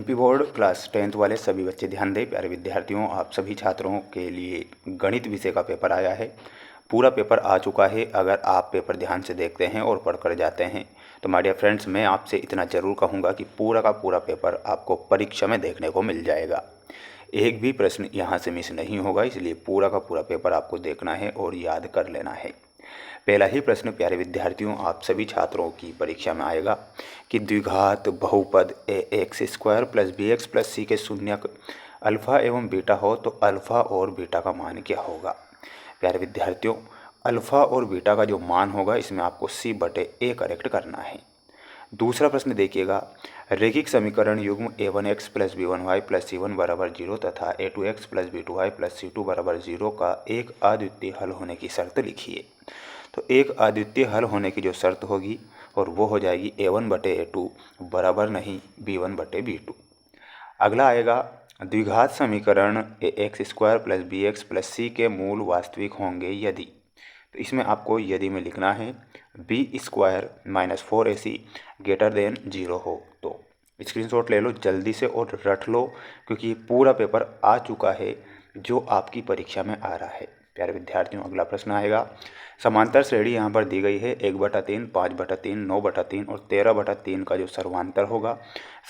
MP board class 10th वाले सभी बच्चे ध्यान दें। प्यारे विद्यार्थियों, आप सभी छात्रों के लिए गणित विषय का पेपर आया है। पूरा पेपर आ चुका है। अगर आप पेपर ध्यान से देखते हैं और पढ़ कर जाते हैं तो माय डियर फ्रेंड्स, मैं आपसे इतना ज़रूर कहूँगा कि पूरा का पूरा पेपर आपको परीक्षा में देखने को मिल जाएगा। एक भी प्रश्न यहाँ से मिस नहीं होगा, इसलिए पूरा का पूरा पेपर आपको देखना है और याद कर लेना है। पहला ही प्रश्न प्यारे विद्यार्थियों आप सभी छात्रों की परीक्षा में आएगा कि द्विघात बहुपद a x square plus b x plus c के शून्यक अल्फ़ा एवं बीटा हो तो अल्फ़ा और बीटा का मान क्या होगा। प्यारे विद्यार्थियों, अल्फ़ा और बीटा का जो मान होगा इसमें आपको c/a करेक्ट करना है। दूसरा प्रश्न देखिएगा, रैखिक समीकरण युग्म a1x plus b1y plus c1 बराबर 0 तथा a2x plus b2y plus c2 बराबर 0 का एक अद्वितीय हल होने की शर्त लिखिए। तो एक अद्वितीय हल होने की जो शर्त होगी और वो हो जाएगी a1/a2 बराबर नहीं b1/b2। अगला आएगा, द्विघात समीकरण ax square plus bx plus c के मूल वास्तविक होंगे यदि। तो इसमें आपको यदि में लिखना है B square minus 4ac greater than 0 हो। तो स्क्रीनशॉट ले लो जल्दी से और रट लो, क्योंकि ये पूरा पेपर आ चुका है जो आपकी परीक्षा में आ रहा है। प्यारे विद्यार्थियों, अगला प्रश्न आएगा, समांतर श्रेणी यहाँ पर दी गई है 1/3, 5/3, 9/3 और 13/3 का जो सर्वांतर होगा,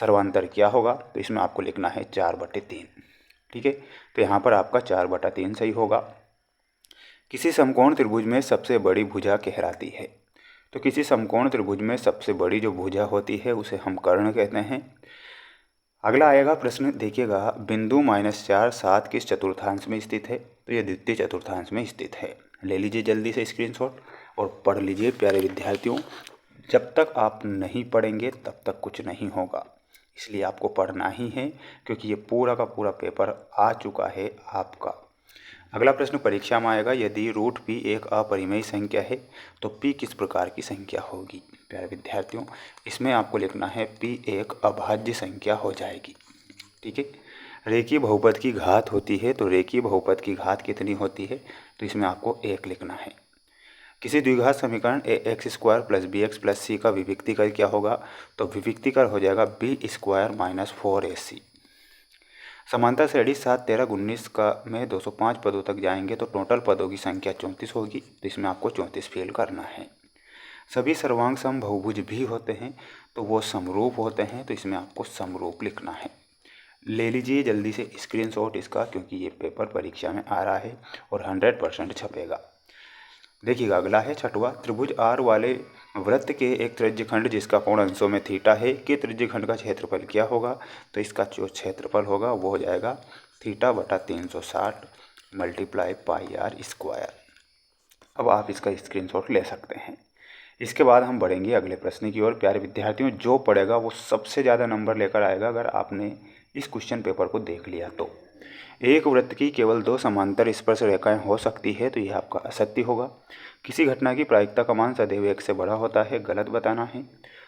सर्वांतर क्या होगा, तो इसमें आपको लिखना है 4/3। ठीक है, तो यहाँ पर आपका 4/3 सही होगा। किसी समकोण त्रिभुज में सबसे बड़ी भुजा कहलाती है। तो किसी समकोण त्रिभुज में सबसे बड़ी जो भुजा होती है उसे हम कर्ण कहते हैं। अगला आएगा प्रश्न देखिएगा, बिंदु -4 7 किस चतुर्थांश में स्थित है। तो ये द्वितीय चतुर्थांश में स्थित है। ले लीजिए जल्दी से स्क्रीनशॉट और पढ़ लीजिए। प्यारे विद्यार्थियों, जब तक आप नहीं पढ़ेंगे तब तक कुछ नहीं होगा, इसलिए आपको पढ़ना ही है, क्योंकि ये पूरा का पूरा पेपर आ चुका है आपका। अगला प्रश्न परीक्षा में आएगा, यदि √p एक अपरिमेय संख्या है तो p किस प्रकार की संख्या होगी। प्यारे विद्यार्थियों, इसमें आपको लिखना है p एक अभाज्य संख्या हो जाएगी। ठीक है, रेखीय बहुपद की घात होती है, तो रेखीय बहुपद की घात कितनी होती है, तो इसमें आपको 1 लिखना है। किसी द्विघात समीकरण ax square plus bx plus c का विविक्तिकर क्या होगा, तो विविक्तिकर हो जाएगा b स्क्वायर माइनस 4ac। समांतर श्रेणी 7, 13, 19 का में 205 पदों तक जाएंगे तो टोटल पदों की संख्या 34 होगी। तो इसमें आपको 34 फेल करना है। सभी सर्वांग सम बहुभुज भी होते हैं तो वो समरूप होते हैं, तो इसमें आपको समरूप लिखना है। ले लीजिए जल्दी से स्क्रीनशॉट इसका, क्योंकि ये पेपर परीक्षा में आ रहा है और 100% छपेगा। देखिएगा अगला है छठवां, त्रिभुज आर वाले वृत्त के एक त्रिज्यखंड जिसका कोण अंशों में थीटा है कि त्रिज्यखंड का क्षेत्रफल क्या होगा। तो इसका जो क्षेत्रफल होगा वो हो जाएगा θ/360 मल्टीप्लाई πr²। अब आप इसका स्क्रीनशॉट ले सकते हैं। इसके बाद हम बढ़ेंगे अगले प्रश्न की ओर। प्यारे विद्यार्थियों, जो पढ़ेगा वो सबसे ज़्यादा नंबर लेकर आएगा अगर आपने इस क्वेश्चन पेपर को देख लिया तो। एक वृत्त की केवल 2 समांतर स्पर्श रेखाएं हो सकती है, तो यह आपका असत्य होगा। किसी घटना की प्रायिकता का मान सदैव 1 से बड़ा होता है, गलत बताना है।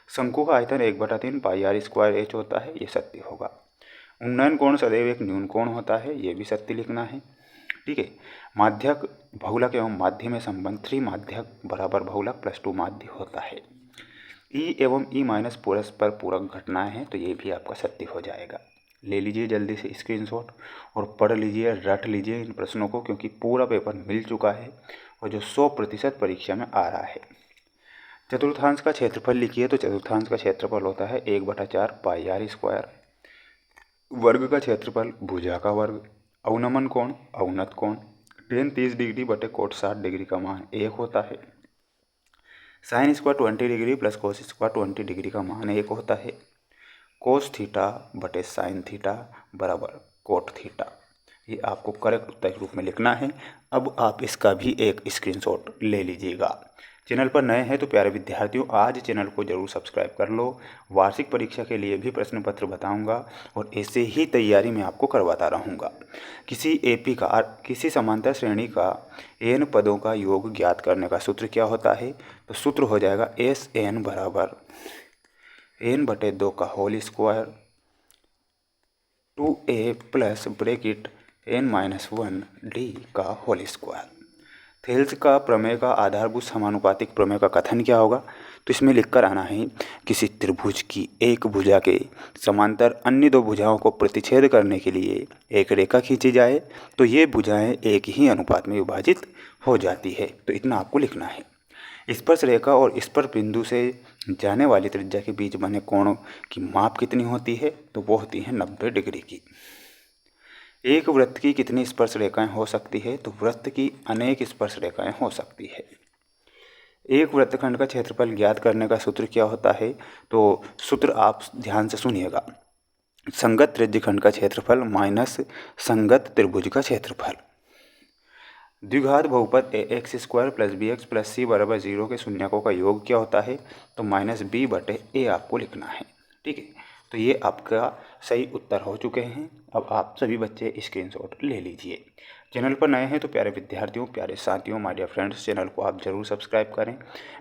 शंकु का आयतन 1/3 πr² होता है, ये सत्य होगा। उन्नयन कोण सदैव एक न्यून कोण होता है, ये भी सत्य लिखना है। ठीक है, माध्यक बहुलक एवं माध्य में संबंध 3 माध्यक बराबर बहुलक +2 माध्य होता है। ई एवं ई माइनस परस्पर पूरक घटनाएं हैं, तो ये भी आपका सत्य हो जाएगा। ले लीजिए जल्दी से स्क्रीनशॉट और पढ़ लीजिए, रट लीजिए इन प्रश्नों को, क्योंकि पूरा पेपर मिल चुका है और जो 100% परीक्षा में आ रहा है। चतुर्थांश का क्षेत्रफल लिखिए। तो चतुर्थांश का क्षेत्रफल होता है 1/4 πr²। वर्ग का क्षेत्रफल भुजा का वर्ग। अवनमन कोण अवनत कोण। tan 30 डिग्री बटे कोट 60 डिग्री का मान 1 होता है। Sine square 20 degree plus cos square 20 degree का मान 1 होता है। कोस थीटा बटे साइन थीटा बराबर कोट थीटा। ये आपको करेक्ट उत्तर के रूप में लिखना है। अब आप इसका भी एक स्क्रीनशॉट ले लीजिएगा। चैनल पर नए हैं तो प्यारे विद्यार्थियों आज चैनल को जरूर सब्सक्राइब कर लो। वार्षिक परीक्षा के लिए भी प्रश्न पत्र बताऊंगा और ऐसे ही तैयारी में आपको करवाता रहूंगा। किसी समांतर श्रेणी का n पदों का योग ज्ञात करने का सूत्र क्या होता है, तो सूत्र हो जाएगा SN बराबर n/2 का whole square 2a plus bracket n-1 d का होल स्क्वायर। थेल्स का प्रमेय का आधारभूत समानुपातिक प्रमेय का कथन क्या होगा? तो इसमें लिखकर आना है, किसी त्रिभुज की एक भुजा के समांतर अन्य दो भुजाओं को प्रतिच्छेद करने के लिए एक रेखा खींची जाए तो ये भुजाएं एक ही अनुपात में विभाजित हो जाती है। तो इतना आपको लिखना है। स्पर्श रेखा और स्पर्श बिंदु से जाने वाली त्रिज्या के बीच बने कोणों की माप कितनी होती है? तो वो होती है 90 डिग्री की। एक वृत्त की कितनी स्पर्श रेखाएं हो सकती है? तो वृत्त की अनेक स्पर्श रेखाएं हो सकती है। एक वृत्तखंड का क्षेत्रफल ज्ञात करने का सूत्र क्या होता है? तो सूत्र आप ध्यान से सुनिएगा। संगत त्रिज्यखंड का क्षेत्रफल माइनस संगत त्रिभुज का क्षेत्रफल। द्विघात बहुपद ax² + bx + c = 0 के शून्यकों का योग क्या होता है? तो -b/a आपको लिखना है। ठीक है, तो ये आपका सही उत्तर हो चुके हैं। अब आप सभी बच्चे स्क्रीनशॉट ले लीजिए। चैनल पर नए हैं तो प्यारे विद्यार्थियों, प्यारे साथियों, माय डियर फ्रेंड्स, चैनल को आप ज़रूर सब्सक्राइब करें।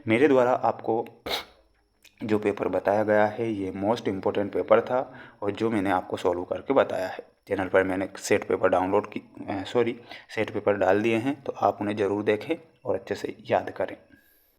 मेरे द्वारा आपको जो पेपर बताया गया है ये मोस्ट इम्पोर्टेंट पेपर था और जो मैंने आपको सॉल्व करके बताया है। चैनल पर मैंने सेट पेपर डाल दिए हैं, तो आप उन्हें ज़रूर देखें और अच्छे से याद करें।